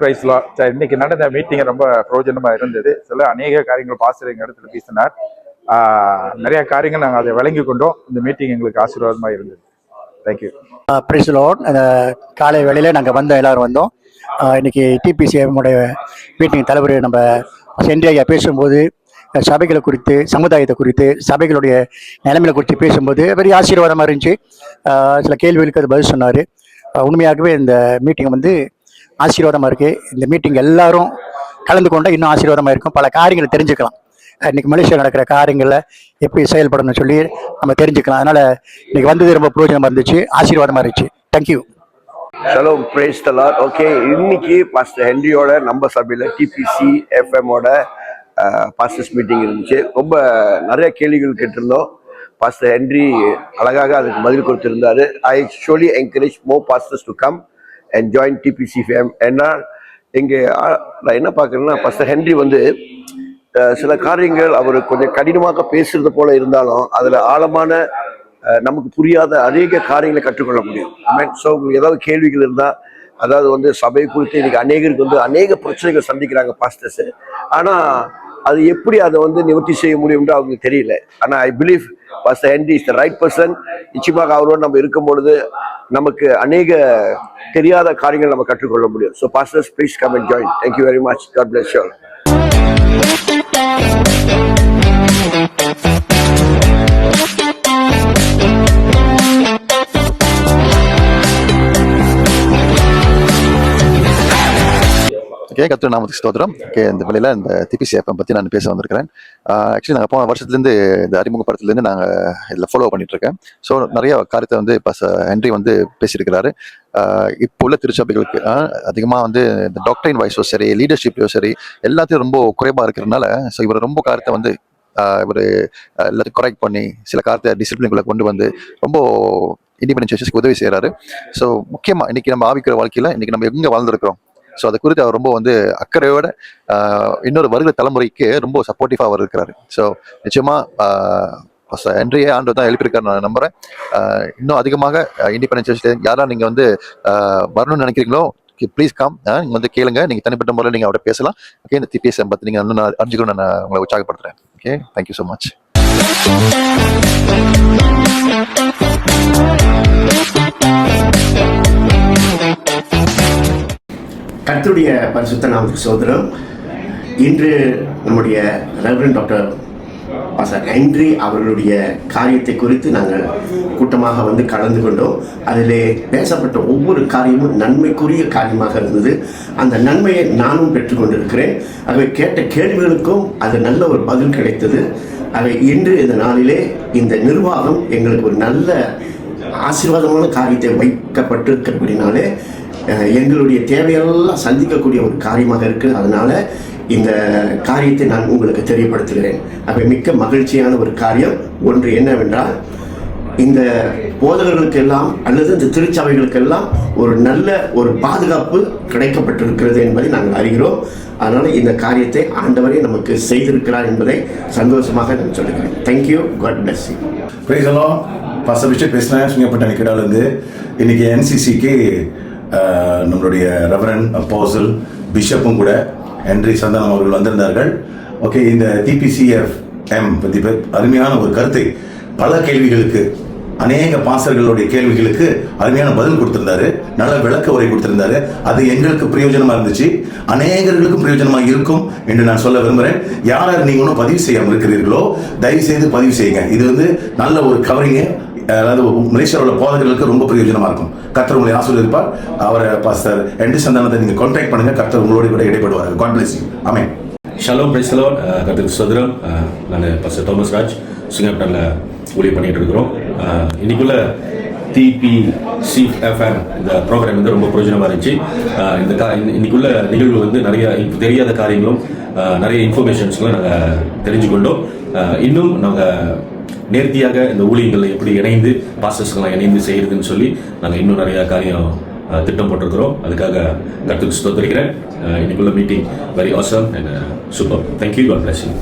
பிரைஸ்லா. இன்னைக்கு நடந்த மீட்டிங் ரொம்ப பிரயோஜனமா இருந்தது. சில அநேக காரியங்கள் பாஸ்டர் எங்க இடத்துல பேசினார். நிறைய காரியங்கள் நாங்கள் அதை வழங்கி கொண்டோம். இந்த மீட்டிங் எங்களுக்கு ஆசீர்வாதமா இருந்தது. தேங்க்யூ. Praise Lord. காலை வேளையில நாங்கள் எல்லாரும் வந்தோம். இன்னைக்கு டிபிசிஎம்முடைய மீட்டிங் தலைவர் நம்ம சென்ட்ரி ஐயா பேசும்போது சபைகளை குறித்து, சமுதாயத்தை குறித்து, சபைகளுடைய நிலைமைகளை குறித்து பேசும்போது பெரிய ஆசீர்வாதமாக இருந்துச்சு. சில கேள்விகளுக்கு அது பதில் சொன்னார். உண்மையாகவே இந்த மீட்டிங் ஆசீர்வாதமாக இருக்குது. இந்த மீட்டிங் எல்லாரும் கலந்து கொண்டால் இன்னும் ஆசீர்வாதமாக இருக்கும். பல காரியங்களை தெரிஞ்சுக்கலாம். இன்னைக்கு மலேசியா நடக்கிற காரியங்களில் எப்படி செயல்படணும்னு சொல்லி நம்ம தெரிஞ்சுக்கலாம். அதனால் இன்னைக்கு வந்தது ரொம்ப பிரயோஜனமாக இருந்துச்சு, ஆசீர்வாதமாக இருந்துச்சு. Thank you. Shalom, praise the Lord. Okay, இன்னைக்கு பாஸ்டர் ஹென்ரியோட நம்ம சபையில் டிபிசி எஃப்எம்மோட பாஸ்டர்ஸ் மீட்டிங் இருந்துச்சு. ரொம்ப நிறைய கேள்விகள் கேட்டிருந்தோம். பாஸ்டர் ஹென்ரி அழகாக அதுக்கு பதில் கொடுத்திருந்தாரு. I surely encourage more pastors to come and join DPC FM. ஏன்னா இங்கே நான் என்ன பார்க்குறேன்னா, பாஸ்டர் ஹென்ரி சில காரியங்கள் அவர் கொஞ்சம் கடினமாக பேசுறது போல இருந்தாலும் அதில் ஆழமான நமக்கு புரியாத அநேக காரியங்களை கற்றுக்கொள்ள முடியும். ஸோ உங்களுக்கு ஏதாவது கேள்விகள் இருந்தால், அதாவது சபை குறித்து இன்னைக்கு அநேகருக்கு அநேக பிரச்சனைகள் சந்திக்கிறாங்க பாஸ்டர்ஸ். ஆனால் அது எப்படி அதை நிவர்த்தி செய்ய முடியும்னு அவங்களுக்கு தெரியல. ஆனால் I believe pastor Henry is the right person. நிச்சயமாக அவரோடு நம்ம இருக்கும் பொழுது நமக்கு அநேக தெரியாத காரியங்கள் நம்ம கற்றுக்கொள்ள முடியும். So pastors please come and join. Thank you very much. God bless you. கர்த்தர் நாமத்துக்கு ஸ்தோத்திரம். இந்த வேளையில இந்த டிபிசி எஃப்எம் பற்றி நான் பேச வந்திருக்கிறேன். ஆக்சுவலி நாங்கள் போன வருஷத்துலேருந்து இந்த அறிமுகப்படத்துலேருந்து நாங்கள் இதில் ஃபாலோ பண்ணிட்டு இருக்கேன். ஸோ நிறைய காரியத்தை இப்போ ஹென்ரி பேசியிருக்கிறாரு. இப்போ உள்ள திருச்சபைகளுக்கு அதிகமாக இந்த டாக்டரின் வைஸோ சரி, லீடர்ஷிப்லையோ சரி, எல்லாத்தையும் ரொம்ப குறைவாக இருக்கிறதுனால ஸோ இவர் ரொம்ப காரியத்தை இவர் எல்லாத்தையும் கரெக்ட் பண்ணி சில காரியத்தை டிசிப்ளின்குள்ளே கொண்டு ரொம்ப இண்டிபெண்டன்ட் சர்ச்சஸ்க்கு உதவி செய்கிறாரு. ஸோ முக்கியமாக இன்னைக்கு நம்ம ஆவிக்கிற வாழ்க்கையில் இன்னைக்கு நம்ம எங்கே வாழ்ந்துருக்கிறோம், ஸோ அதை குறித்து அவர் ரொம்ப அக்கறையோட இன்னொரு வருகிற தலைமுறைக்கு ரொம்ப சப்போர்ட்டிவாக அவர் இருக்கிறாரு. ஸோ நிச்சயமாக ஹென்ரியே ஆண்டவர் தான் எழுப்பியிருக்காரு நான் நம்புறேன். இன்னும் அதிகமாக இண்டிபெண்டன்ட் சர்ச் யாரா நீங்கள் வரணும்னு நினைக்கிறீங்களோ ப்ளீஸ் கம். நீங்கள் கேளுங்க. நீங்கள் தனிப்பட்ட முறையில் நீங்கள் அவரை பேசலாம். ஓகே, இந்த டிபிஎஸ்எம் பற்றி நீங்கள் இன்னும் அறிஞ்சுக்கணும் நான் உங்களை உற்சாகப்படுத்துகிறேன். Okay, thank you so much. கர்த்தருடைய பரிசுத்த நாமத்துக்கு ஸ்தோத்திரம். இன்று நம்முடைய ரெவரண்ட் டாக்டர் பாஸ்டர் ஹென்ரி அவர்களுடைய காரியத்தை குறித்து நாங்கள் கூட்டமாக கலந்து கொண்டோம். அதிலே பேசப்பட்ட ஒவ்வொரு காரியமும் நன்மைக்குரிய காரியமாக இருந்தது. அந்த நன்மையை நானும் பெற்றுக்கொண்டிருக்கிறேன். ஆகவே கேட்ட கேள்விகளுக்கும் அது நல்ல ஒரு பதில் கிடைத்தது. ஆகவே இன்று இந்த நாளிலே இந்த நிர்வாகம் எங்களுக்கு ஒரு நல்ல ஆசீர்வாதமான காரியத்தை வைக்கப்பட்டிருக்கிறபடினாலே எங்களுடைய தேவையெல்லாம் சந்திக்கக்கூடிய ஒரு காரியமாக இருக்குது. அதனால் இந்த காரியத்தை நான் உங்களுக்கு தெரியப்படுத்துகிறேன். அவை மிக்க மகிழ்ச்சியான ஒரு காரியம். ஒன்று என்னவென்றால், இந்த போதகர்களுக்கெல்லாம் அல்லது இந்த திருச்சபைகளுக்கெல்லாம் ஒரு நல்ல ஒரு பாதுகாப்பு கிடைக்கப்பட்டிருக்கிறது என்பதை நாங்கள் அறிகிறோம். அதனால் இந்த காரியத்தை ஆண்டவரே நமக்கு செய்திருக்கிறார் என்பதை சந்தோஷமாக நான் சொல்லுகிறேன். Thank you. God bless you. Praise the Lord. Pastor bishop பேசுகிறேன், சுங்கப்பட்ட நிக்கடாலேருந்து. இன்னைக்கு என்சிசிக்கு நம்மளுடைய ரெவரண்ட் அப்போஸ்டல் பிஷப்பும் கூட ஹென்ரி சந்தானம் அவர்கள் வந்திருந்தார்கள். ஓகே, இந்த டிபிசிஎஃப்எம் பற்றி அருமையான ஒரு கருத்தை, பல கேள்விகளுக்கு அநேக பாஸ்டர்களுடைய கேள்விகளுக்கு அருமையான பதில் கொடுத்திருந்தாரு. நல்ல விளக்க உரை கொடுத்திருந்தாரு. அது எங்களுக்கு பிரயோஜனமா இருந்துச்சு, அநேகர்களுக்கும் பிரயோஜனமா இருக்கும் என்று நான் சொல்ல விரும்புகிறேன். யார் நீங்க ஒன்றும் பதிவு செய்யாமல் இருக்கிறீர்களோ தயவு செய்து பதிவு செய்யுங்க. இது நல்ல ஒரு கவரிங்க. அதாவது மலேசியாவில் உள்ள போதகர்களுக்கு ரொம்ப பிரயோஜனமா இருக்கும். கர்த்தர் உங்களை ஆசீர்வதிப்பார். அவரை பாஸ்டர் ஹென்ரி சந்தானத்தை நீங்க கான்டாக்ட் பண்ணுங்க. கர்த்தர் உங்களோட கூட இடைப்படுவார். God bless you. ஆமென். ஷலோம், பிரைஸ் தி லார்ட். கர்த்தருக்கு ஸ்தோத்திரம். நான் பாஸ்டர் தாமஸ் ராஜ் சிங்கப்பூர்ல ஊழியம் பண்ணிட்டு இருக்கிறோம். இன்னைக்குள்ள டிபிசி எஃப்எம் இந்த ப்ரோக்ராம் ரொம்ப பிரயோஜனமா இருந்துச்சு. இன்னைக்குள்ள நிகழ்வு நிறைய தெரியாத காரியங்களும் நிறைய இன்ஃபர்மேஷன்ஸ்களும் நாங்கள் தெரிஞ்சுக்கொண்டோம். இன்னும் நாங்கள் நேர்த்தியாக இந்த ஊழியங்களை எப்படி இணைந்து பாஸ்டர்ஸ்கெல்லாம் இணைந்து செய்யறதுன்னு சொல்லி நாங்கள் இன்னும் நிறைய காரியம் திட்டம் போட்டிருக்கிறோம். அதுக்காக கர்த்தருக்கு ஸ்தோத்திரிக்கிறேன். இன்னைக்குள்ள meeting very awesome and super. Thank you. God bless you.